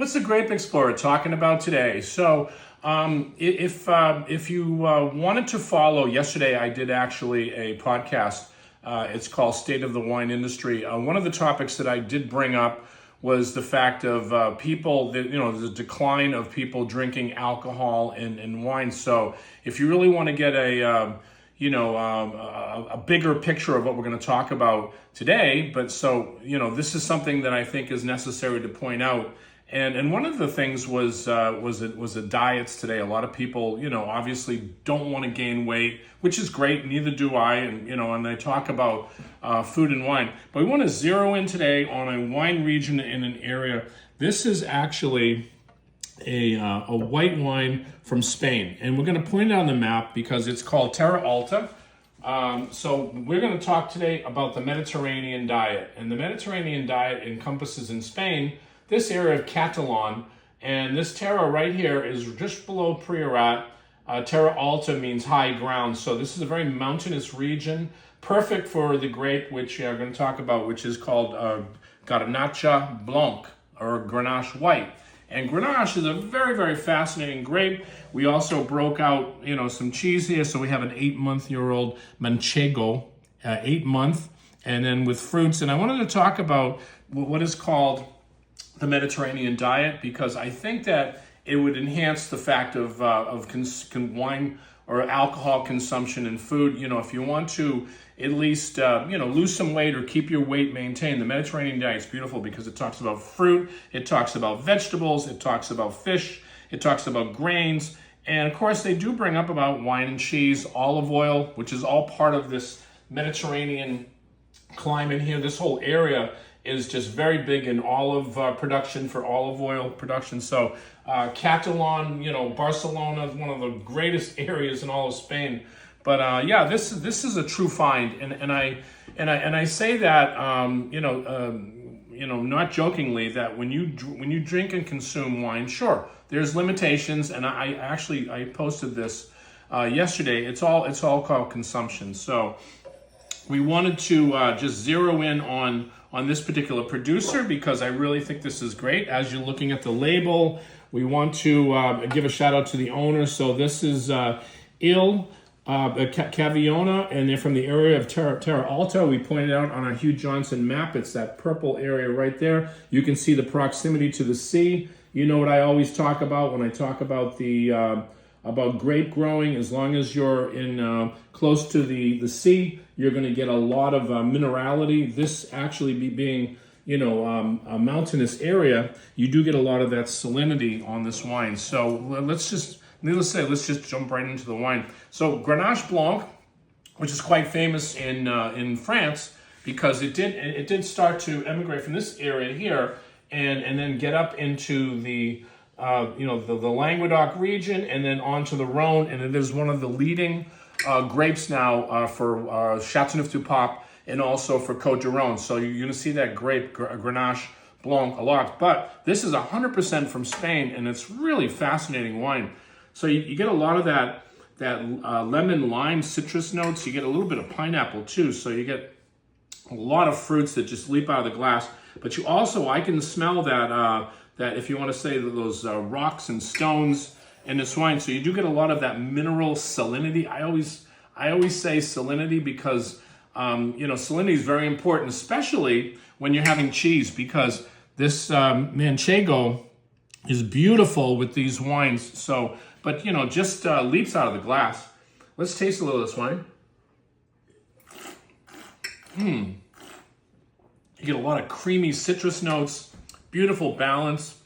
What's the Grape Explorer talking about today? So, if you wanted to follow, yesterday I did actually a podcast. It's called State of the Wine Industry. One of the topics that I did bring up was the fact of people, that, the decline of people drinking alcohol and wine. So, if you really want to get a bigger picture of what we're going to talk about today. But so, this is something that I think is necessary to point out. And one of the things was the diets today. A lot of people, obviously don't want to gain weight, which is great. Neither do I. And they talk about food and wine. But we want to zero in today on a wine region in an area. This is actually a white wine from Spain, and we're going to point it on the map because it's called Terra Alta. So we're going to talk today about the Mediterranean diet, and the Mediterranean diet encompasses in Spain this area of Catalon, and this Terra right here is just below Priorat. Terra Alta means high ground, so this is a very mountainous region, perfect for the grape which we're going to talk about, which is called Garnacha Blanca or Grenache White. And Grenache is a very, very fascinating grape. We also broke out, some cheese here. So we have an 8-month-year-old Manchego, 8-month, and then with fruits. And I wanted to talk about what is called the Mediterranean diet, because I think that it would enhance the fact of wine or alcohol consumption and food. If you want to at least, lose some weight or keep your weight maintained, the Mediterranean diet is beautiful because it talks about fruit, it talks about vegetables, it talks about fish, it talks about grains, and of course they do bring up about wine and cheese, olive oil, which is all part of this Mediterranean climate here. This whole area is just very big in olive production, for olive oil production. So Catalan, Barcelona is one of the greatest areas in all of Spain. But this is a true find, and I say that not jokingly, that when you drink and consume wine, sure, there's limitations, and I posted this yesterday. It's all called consumption. So we wanted to just zero in on this particular producer because I really think this is great. As you're looking at the label, we want to give a shout out to the owner. So this is Caviona, and they're from the area of Terra Alta. We pointed out on our Hugh Johnson map. It's that purple area right there. You can see the proximity to the sea. You know what I always talk about when I talk about about grape growing. As long as you're in close to the sea, you're going to get a lot of minerality. This actually being a mountainous area, you do get a lot of that salinity on this wine. So needless to say, let's just jump right into the wine. So Grenache Blanc, which is quite famous in France, because it did start to emigrate from this area here and then get up into the Languedoc region and then onto the Rhone, and it is one of the leading grapes now for Châteauneuf-du-Pape and also for Côte d'Aron. So you're going to see that grape Grenache Blanc a lot. But this is 100% from Spain, and it's really fascinating wine. So you get a lot of that lemon, lime, citrus notes. You get a little bit of pineapple too. So you get a lot of fruits that just leap out of the glass. But you also, I can smell that if you want to say those rocks and stones in this wine. So you do get a lot of that mineral salinity. I always say salinity because salinity is very important, especially when you're having cheese, because this Manchego is beautiful with these wines. So, but just leaps out of the glass. Let's taste a little of this wine. You get a lot of creamy citrus notes, beautiful balance.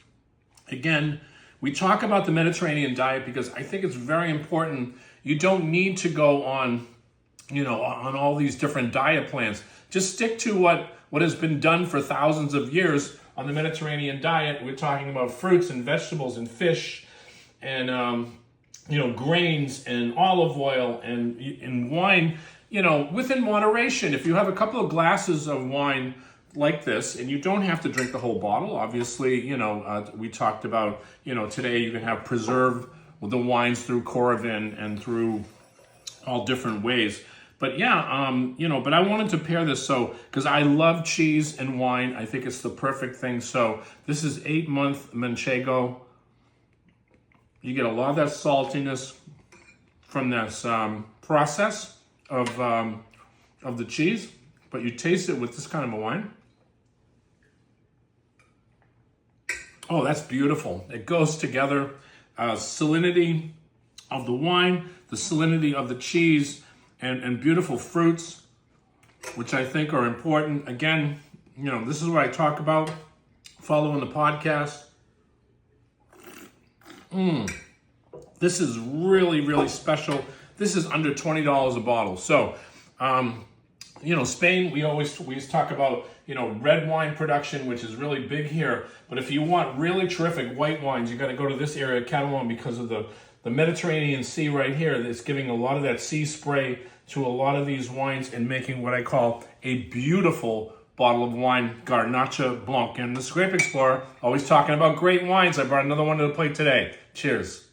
Again, we talk about the Mediterranean diet because I think it's very important. You don't need to go on all these different diet plans. Just stick to what has been done for thousands of years on the Mediterranean diet. We're talking about fruits and vegetables and fish and grains and olive oil and wine, within moderation. If you have a couple of glasses of wine like this, and you don't have to drink the whole bottle, obviously, we talked about, today you can have preserve the wines through Coravin and through all different ways. But yeah, but I wanted to pair this because I love cheese and wine. I think it's the perfect thing. So this is 8-month Manchego. You get a lot of that saltiness from this process of the cheese, but you taste it with this kind of a wine. Oh, that's beautiful. It goes together. Salinity of the wine, the salinity of the cheese, and beautiful fruits, which I think are important. Again, this is what I talk about following the podcast. This is really, really special. This is under $20 a bottle. So, Spain, we always talk about, red wine production, which is really big here. But if you want really terrific white wines, you got to go to this area, Catalonia, because of the Mediterranean Sea right here. That's giving a lot of that sea spray to a lot of these wines and making what I call a beautiful bottle of wine, Garnacha Blanca. And this Grape Explorer, always talking about great wines. I brought another one to the plate today. Cheers.